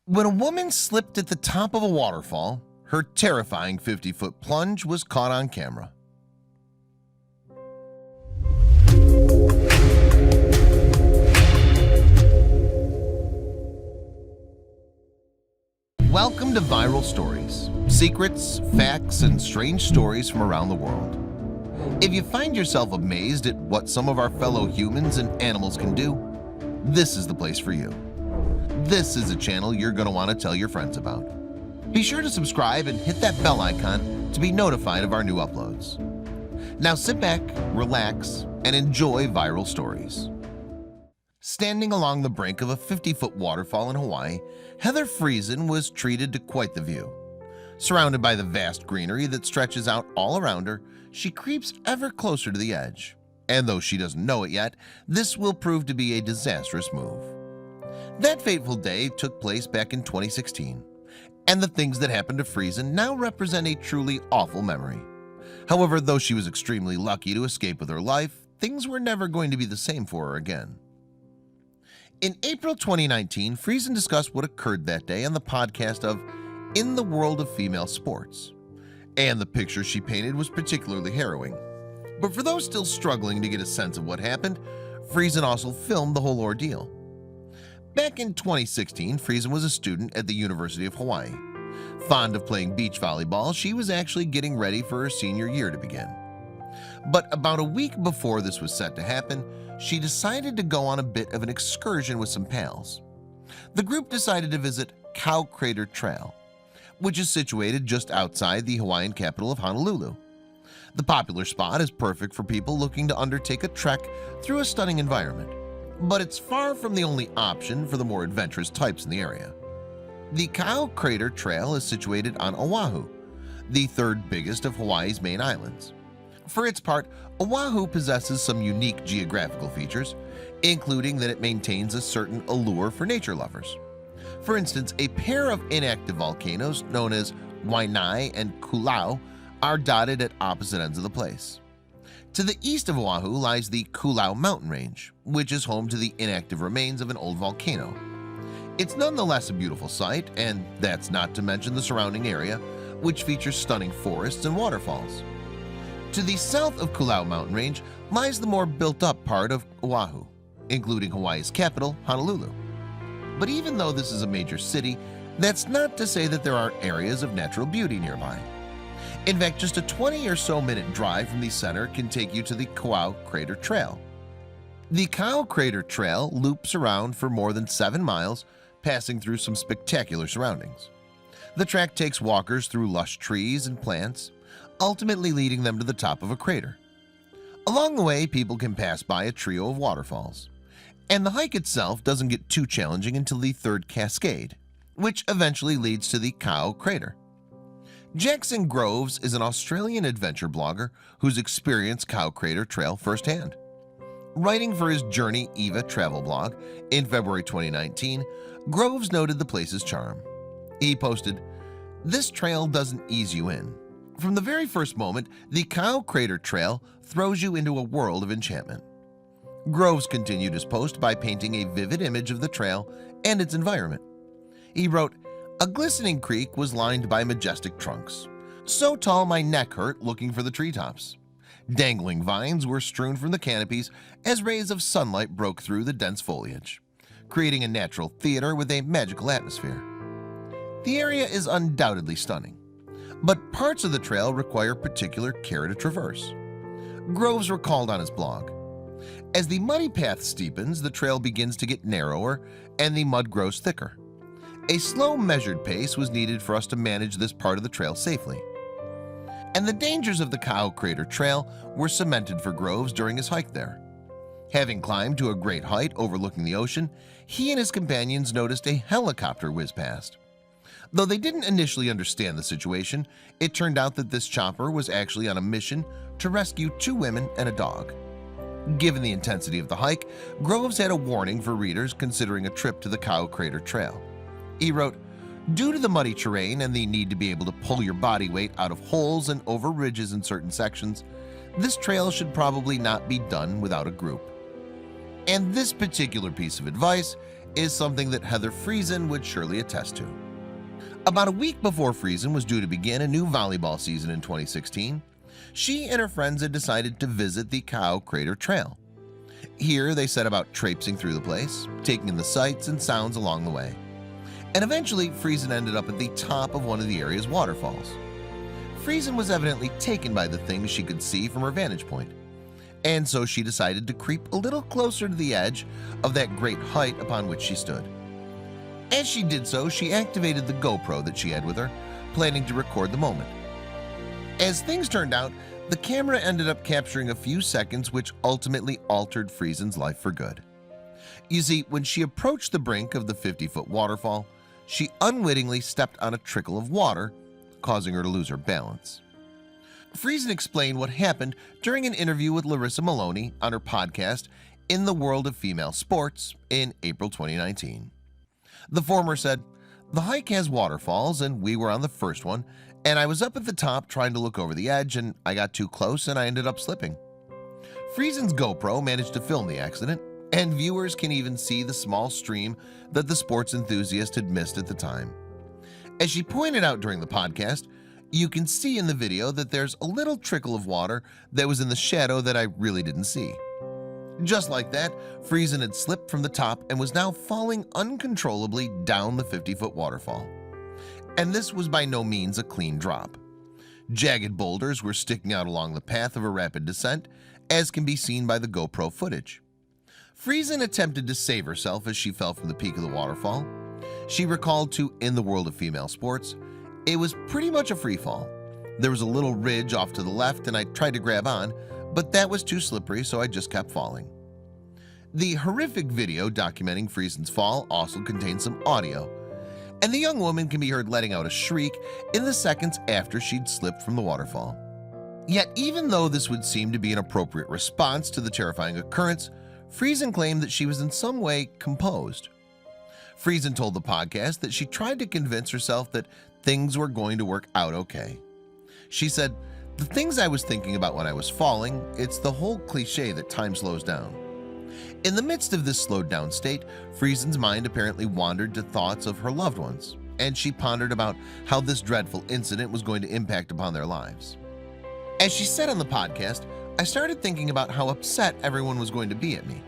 When a woman slipped at the top of a waterfall, her terrifying 50-foot plunge was caught on camera. Welcome to Viral Stories, secrets, facts, and strange stories from around the world. If you find yourself amazed at what some of our fellow humans and animals can do, this is the place for you. This is a channel you're going to want to tell your friends about. Be sure to subscribe and hit that bell icon to be notified of our new uploads. Now sit back, relax, and enjoy Viral Stories. Standing along the brink of a 50-foot waterfall in Hawaii, Heather Friesen was treated to quite the view. Surrounded by the vast greenery that stretches out all around her, she creeps ever closer to the edge. And though she doesn't know it yet, this will prove to be a disastrous move. That fateful day took place back in 2016, and the things that happened to Friesen now represent a truly awful memory. However, though she was extremely lucky to escape with her life, things were never going to be the same for her again. In April 2019, Friesen discussed what occurred that day on the podcast of In the World of Female Sports. And the picture she painted was particularly harrowing. But for those still struggling to get a sense of what happened, Friesen also filmed the whole ordeal. Back in 2016, Friesen was a student at the University of Hawaii. Fond of playing beach volleyball, she was actually getting ready for her senior year to begin. But about a week before this was set to happen, she decided to go on a bit of an excursion with some pals. The group decided to visit Cow Crater Trail, which is situated just outside the Hawaiian capital of Honolulu. The popular spot is perfect for people looking to undertake a trek through a stunning environment, but it's far from the only option for the more adventurous types in the area. The Cow Crater Trail is situated on Oahu, the third biggest of Hawaii's main islands. For its part, Oahu possesses some unique geographical features, including that it maintains a certain allure for nature lovers. For instance, a pair of inactive volcanoes known as Waianae and Kūlau are dotted at opposite ends of the place. To the east of Oahu lies the Kūlau mountain range, which is home to the inactive remains of an old volcano. It's nonetheless a beautiful sight, and that's not to mention the surrounding area, which features stunning forests and waterfalls. To the south of Kūlau mountain range lies the more built-up part of Oahu, including Hawaii's capital, Honolulu. But even though this is a major city, that's not to say that there aren't areas of natural beauty nearby. In fact, just a 20 or so minute drive from the center can take you to the Cow Crater Trail. The Cow Crater Trail loops around for more than 7 miles, passing through some spectacular surroundings. The track takes walkers through lush trees and plants, ultimately leading them to the top of a crater. Along the way, people can pass by a trio of waterfalls, and the hike itself doesn't get too challenging until the third cascade, which eventually leads to the Cow Crater. Jackson Groves is an Australian adventure blogger who's experienced Cow Crater Trail firsthand. Writing for his Journey Eva travel blog in February 2019, Groves noted the place's charm. He posted, "This trail doesn't ease you in. From the very first moment, the Cow Crater Trail throws you into a world of enchantment." Groves continued his post by painting a vivid image of the trail and its environment. He wrote, "A glistening creek was lined by majestic trunks, so tall my neck hurt looking for the treetops. Dangling vines were strewn from the canopies as rays of sunlight broke through the dense foliage, creating a natural theater with a magical atmosphere. The area is undoubtedly stunning, but parts of the trail require particular care to traverse." Groves recalled on his blog, "As the muddy path steepens, the trail begins to get narrower and the mud grows thicker. A slow, measured pace was needed for us to manage this part of the trail safely." And the dangers of the Cow Crater Trail were cemented for Groves during his hike there. Having climbed to a great height overlooking the ocean, he and his companions noticed a helicopter whiz past. Though they didn't initially understand the situation, it turned out that this chopper was actually on a mission to rescue 2 women and a dog. Given the intensity of the hike, Groves had a warning for readers considering a trip to the Cow Crater Trail. He wrote, "Due to the muddy terrain and the need to be able to pull your body weight out of holes and over ridges in certain sections, this trail should probably not be done without a group." And this particular piece of advice is something that Heather Friesen would surely attest to. About a week before Friesen was due to begin a new volleyball season in 2016, she and her friends had decided to visit the Cow Crater Trail. Here they set about traipsing through the place, taking in the sights and sounds along the way. And eventually Friesen ended up at the top of one of the area's waterfalls. Friesen was evidently taken by the things she could see from her vantage point, and so she decided to creep a little closer to the edge of that great height upon which she stood. As she did so, she activated the GoPro that she had with her, planning to record the moment. As things turned out, the camera ended up capturing a few seconds which ultimately altered Friesen's life for good. You see, when she approached the brink of the 50-foot waterfall, she unwittingly stepped on a trickle of water, causing her to lose her balance. Friesen explained what happened during an interview with Larissa Maloney on her podcast In the World of Female Sports in April 2019. The former said, "The hike has waterfalls and we were on the first one, and I was up at the top trying to look over the edge and I got too close and I ended up slipping." Friesen's GoPro managed to film the accident, and viewers can even see the small stream that the sports enthusiast had missed at the time. As she pointed out during the podcast, you can see in the video that there's a little trickle of water that was in the shadow that I really didn't see. Just like that, Friesen had slipped from the top and was now falling uncontrollably down the 50-foot waterfall. And this was by no means a clean drop. Jagged boulders were sticking out along the path of a rapid descent, as can be seen by the GoPro footage. Friesen attempted to save herself as she fell from the peak of the waterfall. She recalled to In the World of Female Sports, "It was pretty much a free fall. There was a little ridge off to the left and I tried to grab on, but that was too slippery, so I just kept falling." The horrific video documenting Friesen's fall also contains some audio, and the young woman can be heard letting out a shriek in the seconds after she'd slipped from the waterfall. Yet even though this would seem to be an appropriate response to the terrifying occurrence, Friesen claimed that she was in some way composed. Friesen told the podcast that she tried to convince herself that things were going to work out okay. She said, "The things I was thinking about when I was falling, it's the whole cliche that time slows down." In the midst of this slowed down state, Friesen's mind apparently wandered to thoughts of her loved ones, and she pondered about how this dreadful incident was going to impact upon their lives. As she said on the podcast, "I started thinking about how upset everyone was going to be at me."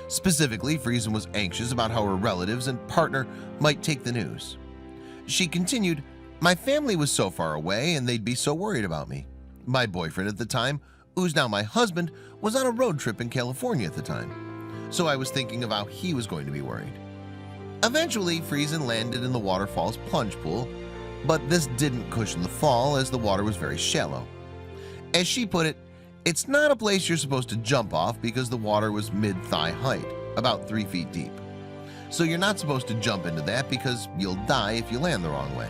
Specifically, Friesen was anxious about how her relatives and partner might take the news. She continued, "My family was so far away and they'd be so worried about me. My boyfriend at the time, who's now my husband, was on a road trip in California at the time, so I was thinking of how he was going to be worried." Eventually, Friesen landed in the waterfall's plunge pool, but this didn't cushion the fall as the water was very shallow. As she put it, "It's not a place you're supposed to jump off because the water was mid-thigh height, about 3 feet deep. So you're not supposed to jump into that because you'll die if you land the wrong way."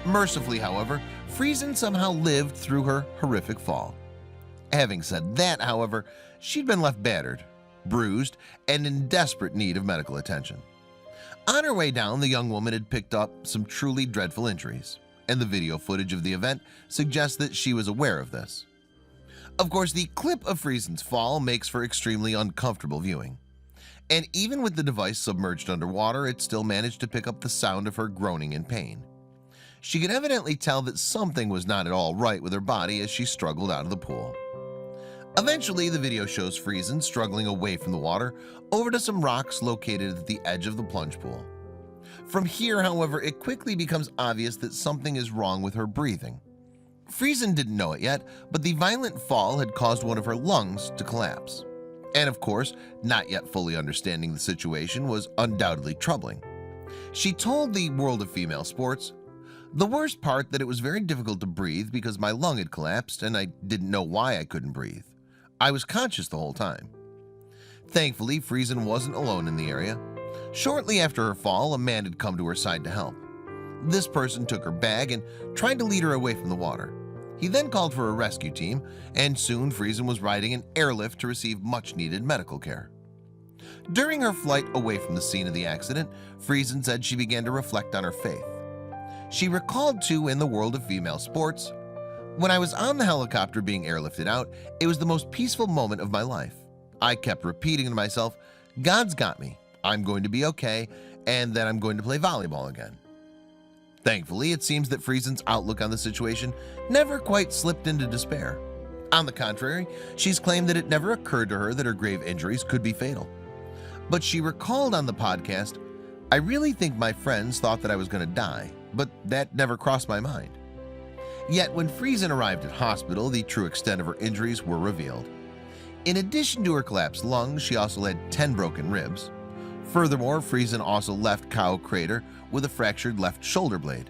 Mercifully, however, Friesen somehow lived through her horrific fall. Having said that, however, she'd been left battered, bruised, and in desperate need of medical attention. On her way down, the young woman had picked up some truly dreadful injuries, and the video footage of the event suggests that she was aware of this. Of course, the clip of Friesen's fall makes for extremely uncomfortable viewing, and even with the device submerged underwater, it still managed to pick up the sound of her groaning in pain. She could evidently tell that something was not at all right with her body as she struggled out of the pool. Eventually, the video shows Friesen struggling away from the water over to some rocks located at the edge of the plunge pool. From here, however, it quickly becomes obvious that something is wrong with her breathing. Friesen didn't know it yet, but the violent fall had caused one of her lungs to collapse. And of course, not yet fully understanding the situation was undoubtedly troubling. She told the World of Female Sports, "The worst part that it was very difficult to breathe because my lung had collapsed and I didn't know why I couldn't breathe. I was conscious the whole time." Thankfully, Friesen wasn't alone in the area. Shortly after her fall, a man had come to her side to help. This person took her bag and tried to lead her away from the water. He then called for a rescue team, and soon Friesen was riding an airlift to receive much-needed medical care. During her flight away from the scene of the accident, Friesen said she began to reflect on her faith. She recalled too In the World of Female Sports, "When I was on the helicopter being airlifted out, it was the most peaceful moment of my life. I kept repeating to myself, 'God's got me. I'm going to be okay, and that I'm going to play volleyball again. Thankfully, it seems that Friesen's outlook on the situation never quite slipped into despair. On the contrary, she's claimed that it never occurred to her that her grave injuries could be fatal. But she recalled on the podcast, "I really think my friends thought that I was going to die, but that never crossed my mind." Yet when Friesen arrived at hospital, the true extent of her injuries were revealed. In addition to her collapsed lungs, she also had 10 broken ribs. Furthermore, Friesen also left Kao crater with a fractured left shoulder blade.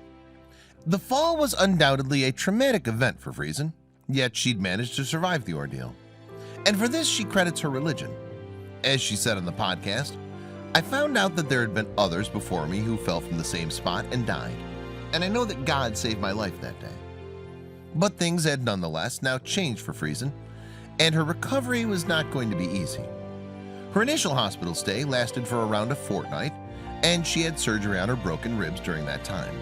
The fall was undoubtedly a traumatic event for Friesen, yet she'd managed to survive the ordeal. And for this, she credits her religion. As she said on the podcast, "I found out that there had been others before me who fell from the same spot and died, and I know that God saved my life that day." But things had nonetheless now changed for Friesen, and her recovery was not going to be easy. Her initial hospital stay lasted for around a fortnight, and she had surgery on her broken ribs during that time.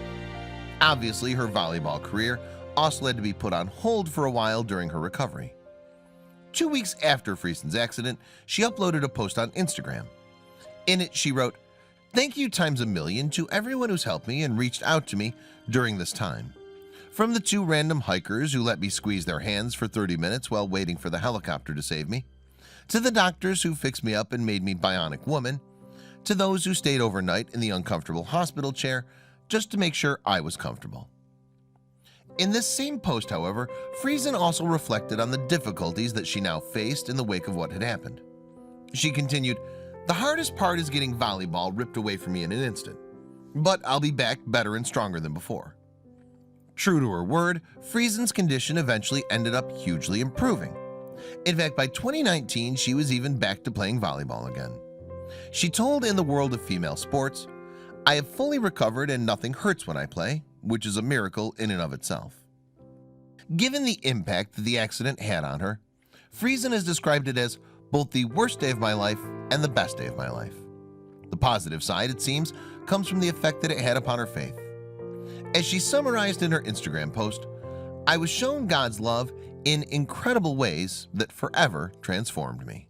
Obviously, her volleyball career also had to be put on hold for a while during her recovery. 2 weeks after Friesen's accident, she uploaded a post on Instagram. In it, she wrote, "Thank you times a million to everyone who's helped me and reached out to me during this time. From the 2 random hikers who let me squeeze their hands for 30 minutes while waiting for the helicopter to save me, to the doctors who fixed me up and made me bionic woman, to those who stayed overnight in the uncomfortable hospital chair just to make sure I was comfortable." In this same post, however, Friesen also reflected on the difficulties that she now faced in the wake of what had happened. She continued, "The hardest part is getting volleyball ripped away from me in an instant, but I'll be back better and stronger than before." True to her word, Friesen's condition eventually ended up hugely improving. In fact, by 2019, she was even back to playing volleyball again. She told In the World of Female Sports, "I have fully recovered and nothing hurts when I play, which is a miracle in and of itself." Given the impact that the accident had on her, Friesen has described it as both the worst day of my life and the best day of my life. The positive side, it seems, comes from the effect that it had upon her faith. As she summarized in her Instagram post, "I was shown God's love in incredible ways that forever transformed me."